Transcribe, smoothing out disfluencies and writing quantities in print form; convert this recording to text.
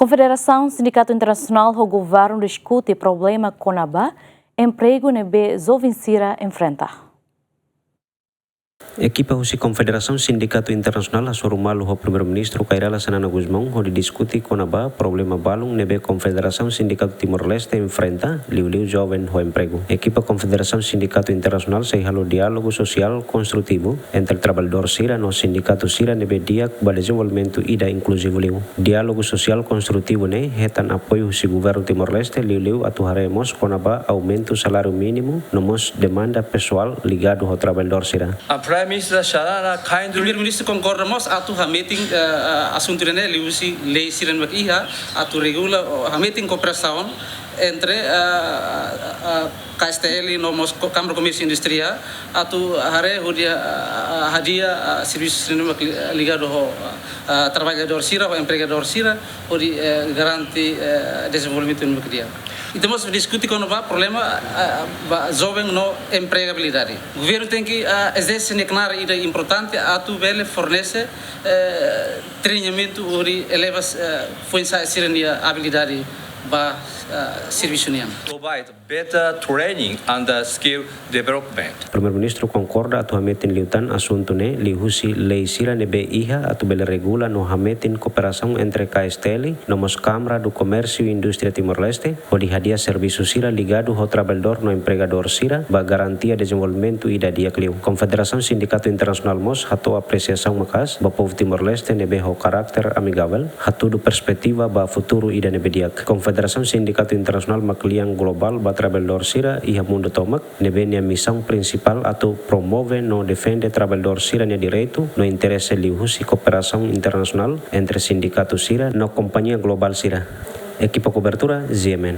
Confederação Sindicato Internacional do Governo discute problema CONABA, emprego nebe Zovincira enfrenta. Equipa husi Confederação Sindicato Internacional asurumalu ho Primeiro-Ministro Kairala Sanana Guzmão ho discuti CONABA problema balung nebe Confederação Sindicato Timor-Leste enfrenta liu jovem ho emprego. Equipa Confederação Sindicato Internacional seihalo diálogo social construtivo entre trabalhador Sira no Sindicato Sira nebe diak ba desenvolvimento ida inclusivo liu. Diálogo social construtivo ne hetan apoio husi governo Timor-Leste liu atuharemos CONABA aumento salário mínimo nomos demanda pessoal ligado ao trabalhador Sira. Primeiro-Ministro concordamos atu meeting assunto rene liusi lei siren mak iha atu regula meeting cooperação entre KSTL nomos Câmara Comércio Industria atu hare hadia serviços ligado ao trabalhador Sira ou empregador Sira ou garante desenvolvimento no dia. E temos que discutir com o problema jovem no empregabilidade. O governo tem que exercer uma ida importante a tu bele fornece treinamento ou eleva força a habilidade para serviço niam. Provide better training and skill development. Primeiro-Ministro concorda atu hametin liutan assunto ne lihusi lei Sira nebe iha atu bele regula no hametin cooperação entre KSTL nomos Câmara do Comércio e Indústria Timor-Leste o hadia serviço Sira ligado ao trabalhador no empregador Sira ba garantia desenvolvimento ida dia cliu. Confederação Sindicato Internacional mos hatu apreciação makas ba povo Timor-Leste nebe ho carácter amigável hatu do perspectiva ba futuro ida nebe diak. Confederação Sindicato Internacional Macliang Global ba trabalhador Sira e mundo tomak nebe nia missão principal atau promove no defende trabalhador Sira nia direito no interesse lihusi cooperação internacional entre sindicato Sira no companhia global Sira. Equipa cobertura ZMN.